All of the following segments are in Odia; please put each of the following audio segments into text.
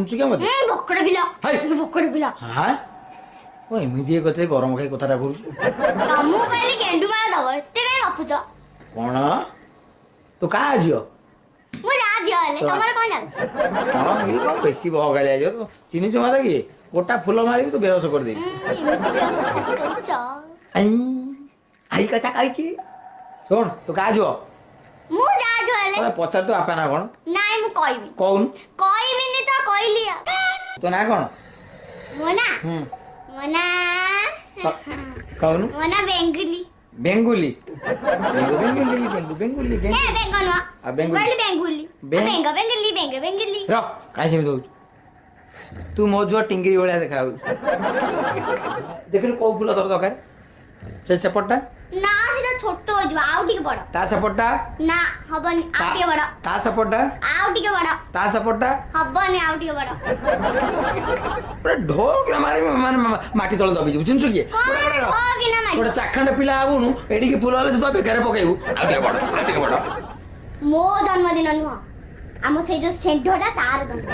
ଚିହ୍ନିଛୁ କି ମତେ ବକଡ ପିଲା ହାଇ ବକଡ ପିଲା ହଁ ଓ ଏମିତି କଥା ଗରମ ଖାଇ କଥାଟା କରୁଛୁ ତମକୁ କହିଲି ଗେଣ୍ଡୁ ମାଳ ଦବ ଏତେ କାଇଁ ଗପୁଛ କଣ ତୁ କାହା ଝିଅ ମୁଁ ଯା ଝିଅ ହେଲେ ତମର କଣ ଯାଉଛି କଣ ମିଳି କଣ ବେଶୀ ବହଗାଳି ଆଇଛ ତୁ ଚିହ୍ନିଛୁ ମତେ କିଏ ଗୋଟା ଫୁଲ ମାରିକି ତୁ ବେହୋସ କରିଦେବି ଆଇ ଆଇ କଥା କହିଛି ଶୁଣ ତୁ କାହା ଝିଅ ମୁଁ ଯା ଝିଅ ହେଲେ ପଚାର ତୁ ବାପା ନା କଣ ନାଇଁ ମୁଁ କହିବି କହୁନୁ କହିବିନି ତ କହିଲି ତୋ ନା କଣ ମୋ ନା ହୁଁ ମୋ ନା କହୁନୁ ମୋ ନା ବେଙ୍ଗୁଲି ବେଙ୍ଗୁଲି ବେଙ୍ଗୁଲି ବେଙ୍ଗୁ ବେଙ୍ଗୁଲି ଏ ବେଙ୍ଗ ନୁହଁ ଆଉ ବେଙ୍ଗୁଲି କହିଲି ବେଙ୍ଗୁଲି ବେଙ୍ଗ ବେଙ୍ଗୁଲି ବେଙ୍ଗ ବେଙ୍ଗୁଲି ର କାହିଁ ସେମିତି ହଉଛୁ ତୁ ମୋ ଝୁଅ ଟିଙ୍ଗିରି ଭଳିଆ ଦେଖା ହଉଛୁ ଦେଖିଲୁ କୋଉ ଫୁଲ ତୋର ଦରକାର ସେ ସେପଟଟା ନା ସେଟା ଛୋଟ ହେଇଯିବ ଆଉ ଟିକେ ବଡ ତା ସେପଟଟା ନା ହବନି ଆଉ ଟିକେ ବଡ ତା ସେପଟଟା ଆଉ ଟିକେ ବଡ ତା ସେପଟଟା ହବନି ଆଉ ଟିକେ ବଡ ପୁରା ଢୋକିନା ମାରି ମାନେ ମାଟି ତଳେ ଦବି ଯିବୁ ଚିହ୍ନିଛୁ କିଏ ଗୋଟେ ଚାଖଣ୍ଡ ପିଲା ହବୁନୁ ଏଠିକି ଫୁଲ ହେଲେ ତୁ ତ ବେକାରେ ପକେଇବୁ ଆଉ ଟିକେ ବଡ ଆଉ ଟିକେ ବଡ ମୋ ଜନ୍ମଦିନ ନୁହଁ ଆମ ସେଇ ଯୋଉ ଷେଣ୍ଢଟା ତାର ଜନ୍ମଦିନ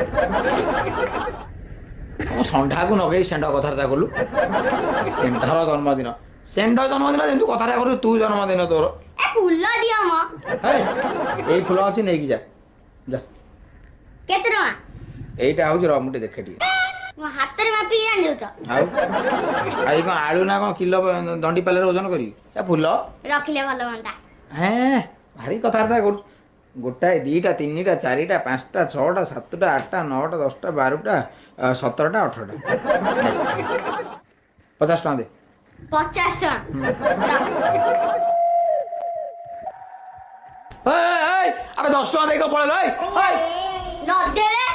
ମୁଁ ଷଣ୍ଢାକୁ ନଗେଇ ଷେଣ୍ଢ କଥାବାର୍ତ୍ତା କଲୁ ଷେଣ୍ଢର ଜନ୍ମଦିନ ଷେଣ୍ଢ ଜନ୍ମଦିନ ଯେମିତି କଥାଟା କରୁ ତୁ ଜନ୍ମଦିନ ତୋର ଏ ଫୁଲ ଦିଅ ମ ଏଇ ଫୁଲ ଅଛି ନେଇକି ଯା ଯା କେତେ ଟଙ୍କା ଏଇଟା ହଉଛି ର ମୁଁ ଟିକେ ଦେଖେ ଟିକେ ମୋ ହାତରେ ମାପିକି ଆଣି ଦଉଛ ଆଉ ଏଇ କଣ ଆଳୁ ନା କଣ କିଲୋ ଦଣ୍ଡି ପାଲରେ ଓଜନ କରିବି ଏ ଫୁଲ ରଖିଲେ ଭଲ ହୁଅନ୍ତା ହେଁ ଭାରି କଥାବାର୍ତ୍ତା କରୁଛୁ ଗୋଟାଏ ଦିଟା ତିନିଟା ଚାରିଟା ପାଞ୍ଚଟା ଛଅଟା ସାତଟା ଆଠଟା ନଅଟା ଦଶଟା ବାରଟା 17ଟା 18ଟା 50 ଟଙ୍କା ଦେ 50 ଟଙ୍କା ଆବେ 10 ଟଙ୍କା ଦେଇକି ପଳେଇଲ ନଦେଲେ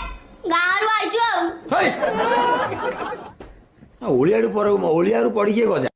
ଗାଁରୁ ଆଇଛୁ ଆଉ ଓଳିଆରୁ ପଡ଼ିକି ଗଜା